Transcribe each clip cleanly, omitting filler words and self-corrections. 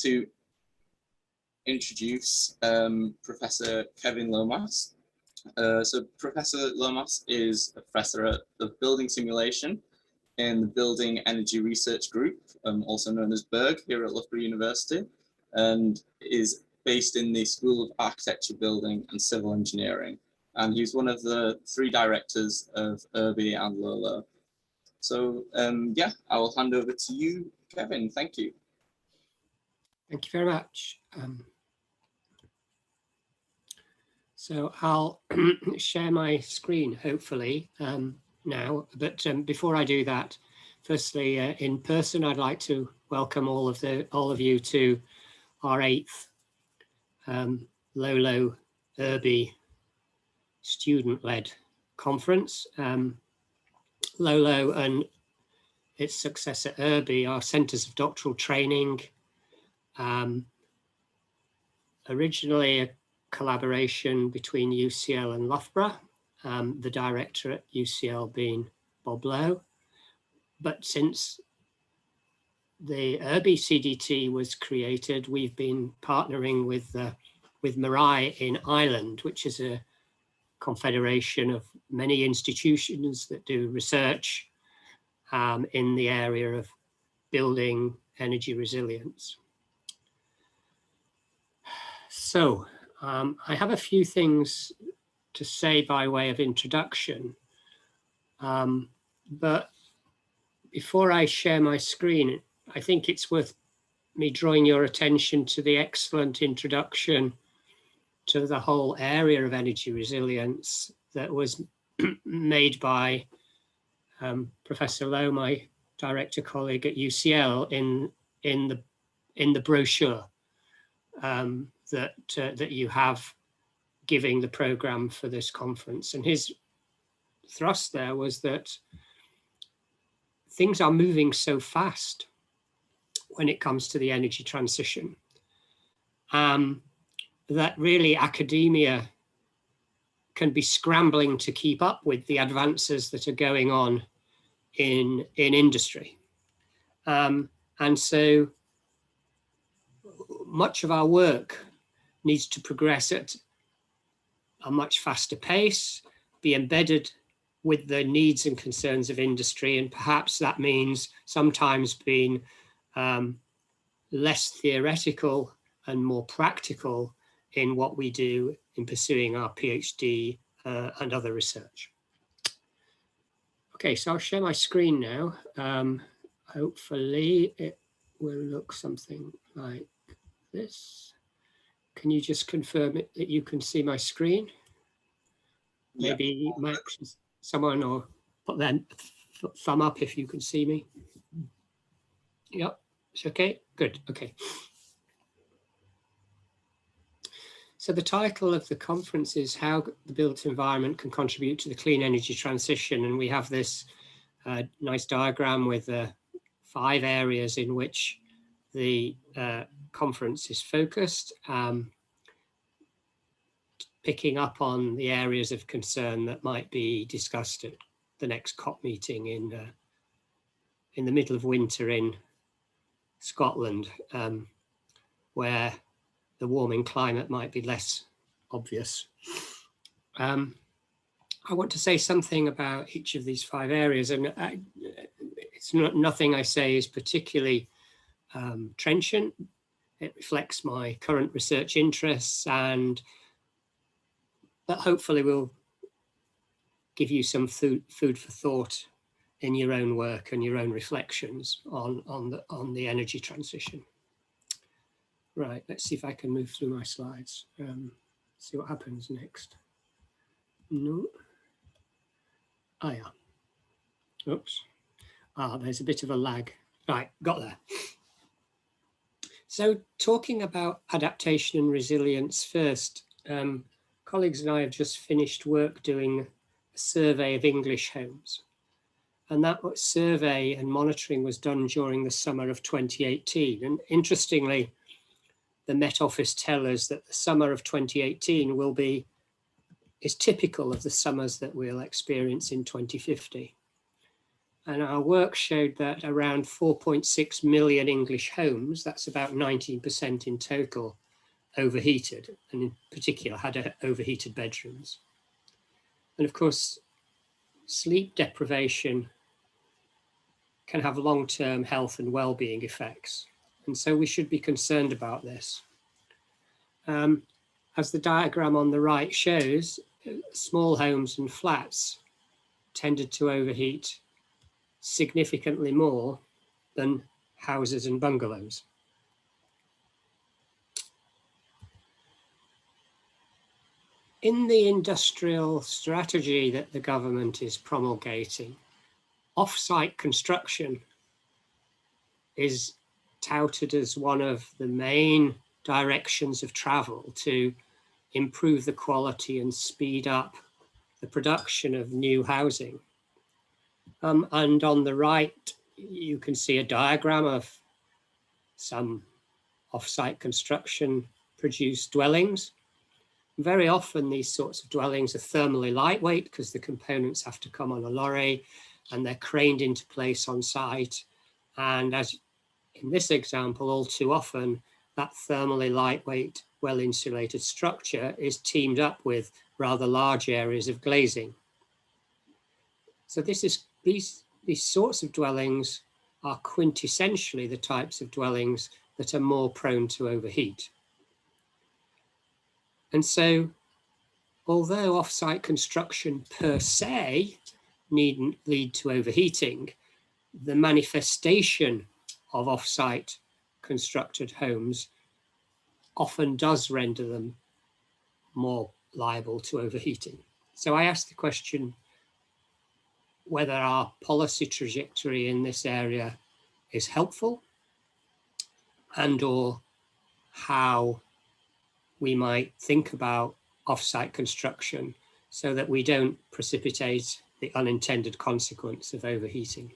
to introduce Professor Kevin Lomas. So Professor Lomas is a professor of building simulation in the Building Energy Research Group, also known as BERG, here at Loughborough University, and is based in the School of Architecture, Building and Civil Engineering. And he's one of the 3 directors of ERBE and LOLO. So yeah, I will hand over to you, Kevin. Thank you. Thank you very much. So I'll share my screen, hopefully, now. But before I do that, firstly, in person, I'd like to welcome all of you to our 8th LOLO ERBE student-led conference. LOLO and its successor ERBE are centres of doctoral training, originally a collaboration between UCL and Loughborough, the director at UCL being Bob Lowe. But since the ERBE CDT was created, we've been partnering with Moray in Ireland, which is a confederation of many institutions that do research in the area of building energy resilience. So I have a few things to say by way of introduction, but before I share my screen, I think it's worth me drawing your attention to the excellent introduction to the whole area of energy resilience that was made by Professor Lowe, my director colleague at UCL, in the brochure that you have giving the programme for this conference. And his thrust there was that things are moving so fast when it comes to the energy transition, that really academia can be scrambling to keep up with the advances that are going on in industry. And so much of our work needs to progress at a much faster pace, be embedded with the needs and concerns of industry, and perhaps that means sometimes being less theoretical and more practical in what we do in pursuing our PhD and other research. Okay, so I'll share my screen now. Hopefully it will look something like this. Can you just confirm that you can see my screen? Yeah. Maybe someone or put their thumb up if you can see me. Yep, it's okay, good, okay. So the title of the conference is How the Built Environment Can Contribute to the Clean Energy Transition. And we have this nice diagram with 5 areas in which the conference is focused, picking up on the areas of concern that might be discussed at the next COP meeting in the middle of winter in Scotland, where the warming climate might be less obvious. I want to say something about each of these 5 areas, and it's nothing I say is particularly trenchant. It reflects my current research interests, but hopefully will give you some food for thought in your own work and your own reflections on the energy transition. Right, let's see if I can move through my slides. See what happens next. No. Ah, yeah. Oops. Ah, there's a bit of a lag. Right, got there. So talking about adaptation and resilience first, colleagues and I have just finished work doing a survey of English homes. And that survey and monitoring was done during the summer of 2018. And interestingly, the Met Office tell us that the summer of 2018 is typical of the summers that we'll experience in 2050. And our work showed that around 4.6 million English homes, that's about 19% in total, overheated, and in particular had overheated bedrooms. And of course, sleep deprivation can have long-term health and well-being effects. And so we should be concerned about this. As the diagram on the right shows, small homes and flats tended to overheat significantly more than houses and bungalows. In the industrial strategy that the government is promulgating, off-site construction is touted as one of the main directions of travel to improve the quality and speed up the production of new housing. And on the right, you can see a diagram of some off-site construction produced dwellings. Very often these sorts of dwellings are thermally lightweight because the components have to come on a lorry and they're craned into place on site. And as in this example, all too often, that thermally lightweight, well-insulated structure is teamed up with rather large areas of glazing. So these sorts of dwellings are quintessentially the types of dwellings that are more prone to overheat. And so, although off-site construction per se needn't lead to overheating, the manifestation of off-site constructed homes often does render them more liable to overheating. So I asked the question whether our policy trajectory in this area is helpful, and or how we might think about off-site construction so that we don't precipitate the unintended consequence of overheating.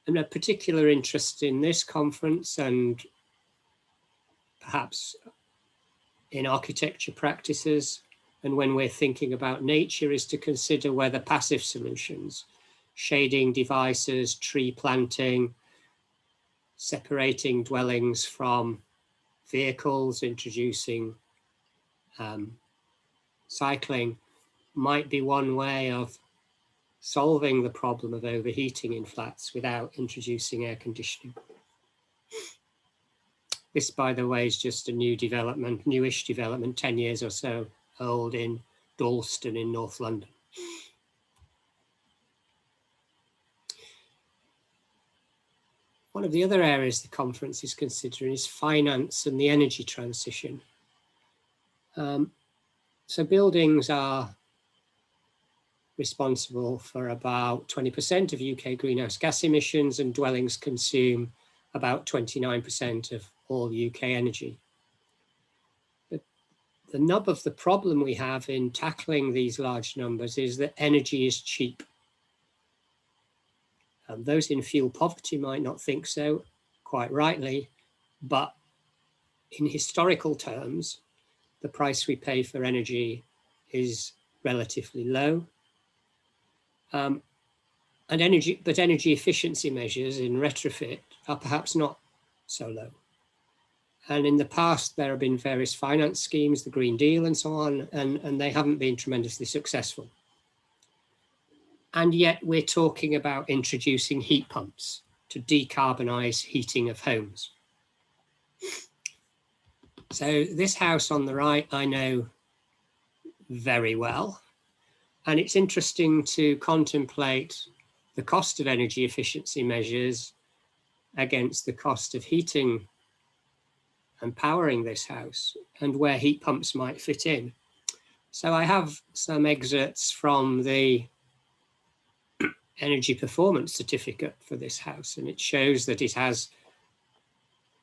And a particular interest in this conference, and perhaps in architecture practices, and when we're thinking about nature, is to consider whether passive solutions, shading devices, tree planting, separating dwellings from vehicles, introducing cycling, might be one way of solving the problem of overheating in flats without introducing air conditioning. This, by the way, is just a newish development, 10 years or so old, in Dalston in North London. One of the other areas the conference is considering is finance and the energy transition. So buildings are responsible for about 20% of UK greenhouse gas emissions, and dwellings consume about 29% of all UK energy. But the nub of the problem we have in tackling these large numbers is that energy is cheap. Those in fuel poverty might not think so, quite rightly, but in historical terms, the price we pay for energy is relatively low. But energy efficiency measures in retrofit are perhaps not so low. And in the past, there have been various finance schemes, the Green Deal and so on, and they haven't been tremendously successful. And yet we're talking about introducing heat pumps to decarbonize heating of homes. So this house on the right, I know very well. And it's interesting to contemplate the cost of energy efficiency measures against the cost of heating and powering this house, and where heat pumps might fit in. So I have some excerpts from the energy performance certificate for this house, and it shows that it has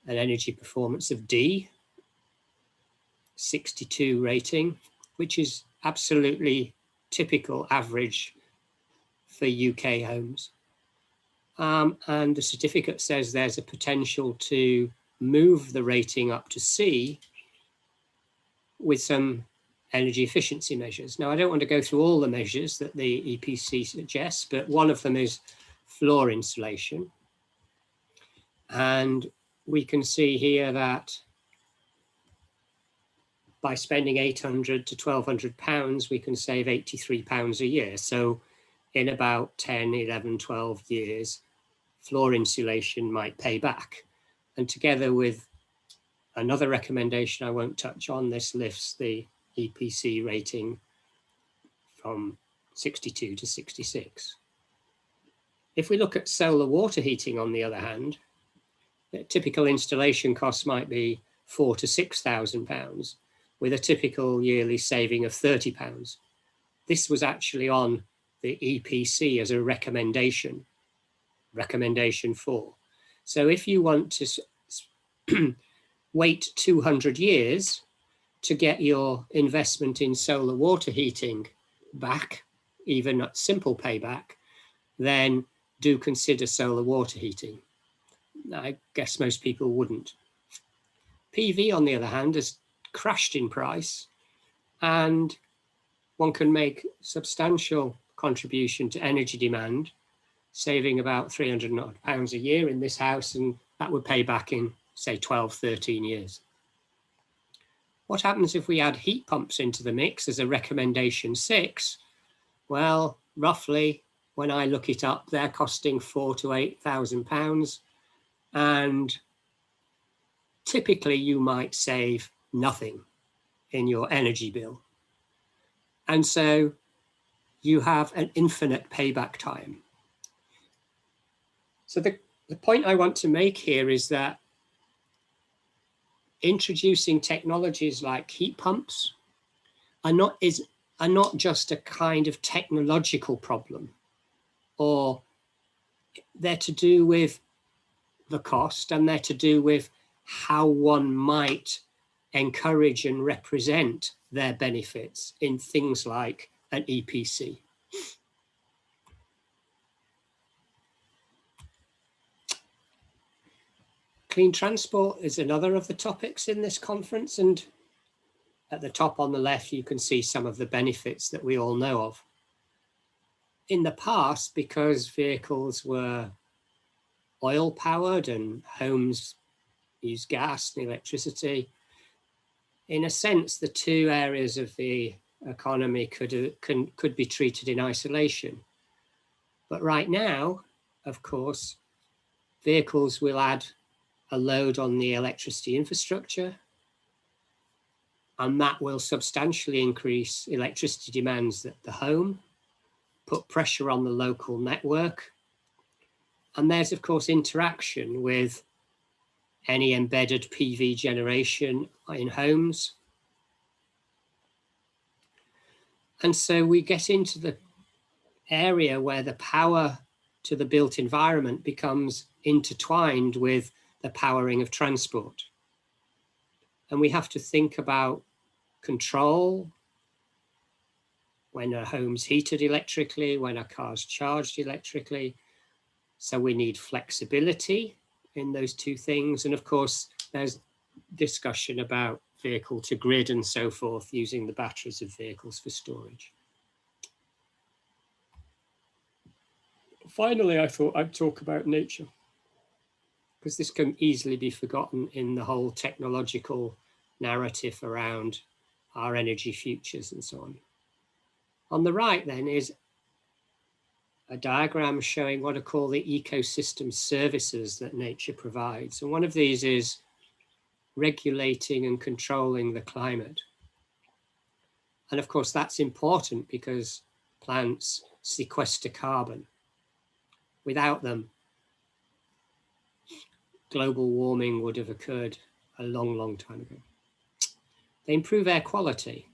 an energy performance of D, 62 rating, which is absolutely typical average for UK homes. And the certificate says there's a potential to move the rating up to C with some energy efficiency measures. Now, I don't want to go through all the measures that the EPC suggests, but one of them is floor insulation. And we can see here that by spending £800 to £1,200, we can save £83 a year. So in about 10, 11, 12 years, floor insulation might pay back. And together with another recommendation I won't touch on, this lifts the EPC rating from 62 to 66. If we look at solar water heating, on the other hand, the typical installation costs might be £4,000 to £6,000, with a typical yearly saving of £30. This was actually on the EPC as a recommendation 4. So if you want to wait 200 years to get your investment in solar water heating back, even at simple payback, then do consider solar water heating. I guess most people wouldn't. PV, on the other hand, has crashed in price, and one can make substantial contribution to energy demand, saving about £300 a year in this house, and that would pay back in, say, 12, 13 years. What happens if we add heat pumps into the mix as a recommendation 6? Well, roughly, when I look it up, they're costing £4,000 to £8,000, and typically you might save nothing in your energy bill. And so you have an infinite payback time. So the point I want to make here is that introducing technologies like heat pumps are not just a kind of technological problem, or they're to do with the cost, and they're to do with how one might encourage and represent their benefits in things like an EPC. Clean transport is another of the topics in this conference, and at the top on the left, you can see some of the benefits that we all know of. In the past, because vehicles were oil powered and homes used gas and electricity, in a sense, the two areas of the economy could be treated in isolation. But right now, of course, vehicles will add a load on the electricity infrastructure, and that will substantially increase electricity demands at the home, put pressure on the local network. And there's, of course, interaction with any embedded PV generation in homes. And so we get into the area where the power to the built environment becomes intertwined with the powering of transport. And we have to think about control, when a home's heated electrically, when a car's charged electrically. So we need flexibility in those two things. And of course, there's discussion about vehicle to grid and so forth, using the batteries of vehicles for storage. Finally, I thought I'd talk about nature, because this can easily be forgotten in the whole technological narrative around our energy futures and so on. On the right then is a diagram showing what are called the ecosystem services that nature provides. And one of these is regulating and controlling the climate. And of course, that's important because plants sequester carbon. Without them, global warming would have occurred a long, long time ago. They improve air quality,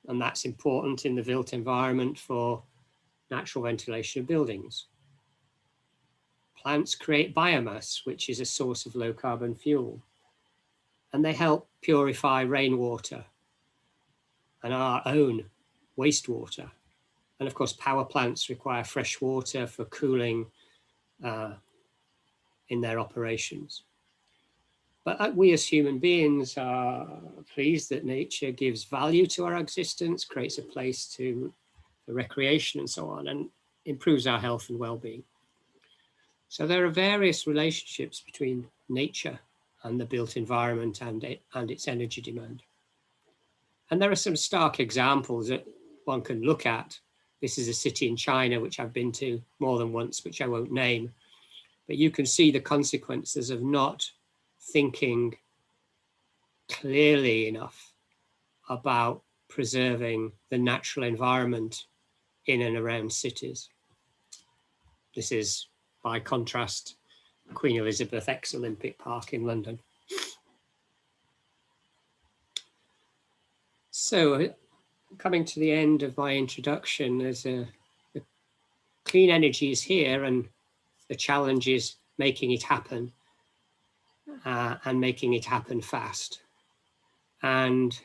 and that's important in the built environment for natural ventilation of buildings. Plants create biomass, which is a source of low carbon fuel, and they help purify rainwater and our own wastewater. And of course, power plants require fresh water for cooling in their operations. But we as human beings are pleased that nature gives value to our existence, creates a place for recreation and so on, and improves our health and well-being. So there are various relationships between nature and the built environment and its energy demand. And there are some stark examples that one can look at. This is a city in China, which I've been to more than once, which I won't name. But you can see the consequences of not thinking clearly enough about preserving the natural environment in and around cities. This is, by contrast, Queen Elizabeth ex-Olympic Park in London. So, coming to the end of my introduction, the clean energy is here, and the challenge is making it happen, and making it happen fast. And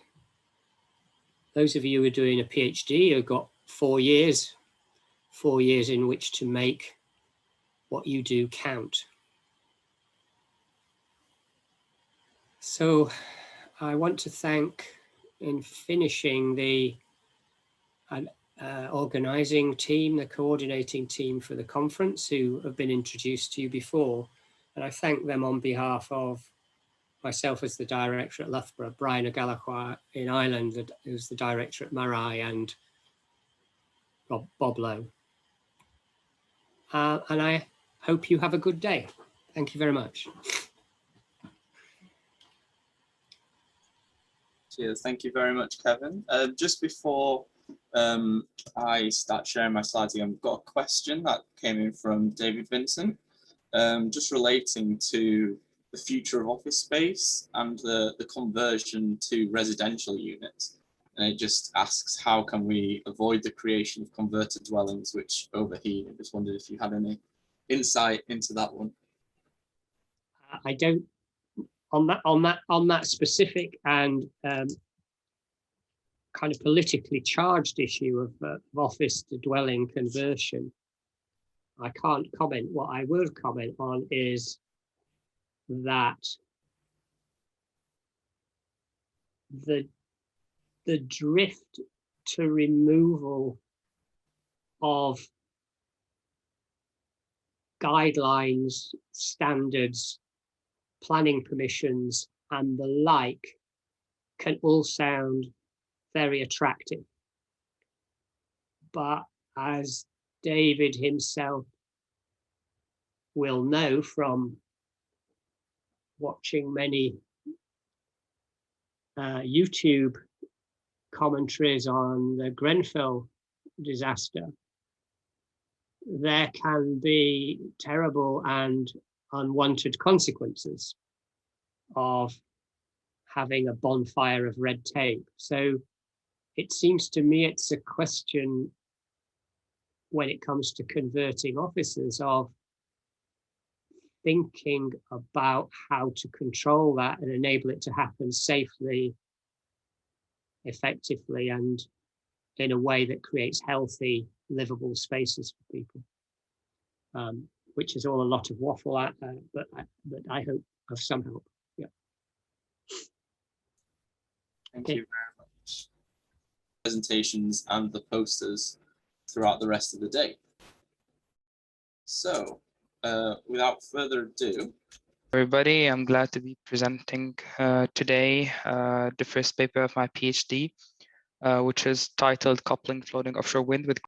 those of you who are doing a PhD have got 4 years in which to make what you do count. So I want to thank, in finishing, the organizing team, the coordinating team for the conference, who have been introduced to you before. And I thank them on behalf of myself as the director at Loughborough, Brian O'Gallagher in Ireland, who's the director at Marai, and Bob Lowe. And I hope you have a good day. Thank you very much. Cheers. Thank you very much, Kevin. Just before I start sharing my slides again, I've got a question that came in from David Vincent, just relating to the future of office space and the conversion to residential units. And it just asks, how can we avoid the creation of converted dwellings which overheat? I just wondered if you had any insight into that one. I don't, on that specific and kind of politically charged issue of office to dwelling conversion, I can't comment. What I will comment on is that the drift to removal of guidelines, standards, planning permissions, and the like can all sound very attractive. But as David himself will know from watching many YouTube commentaries on the Grenfell disaster, there can be terrible and unwanted consequences of having a bonfire of red tape. So it seems to me it's a question, when it comes to converting offices, of thinking about how to control that and enable it to happen safely, effectively, and in a way that creates healthy, livable spaces for people, which is all a lot of waffle, but I hope of some help. Yeah. Thank you very much. Presentations and the posters throughout the rest of the day. So, without further ado, everybody, I'm glad to be presenting today the first paper of my PhD, which is titled Coupling Floating Offshore Wind with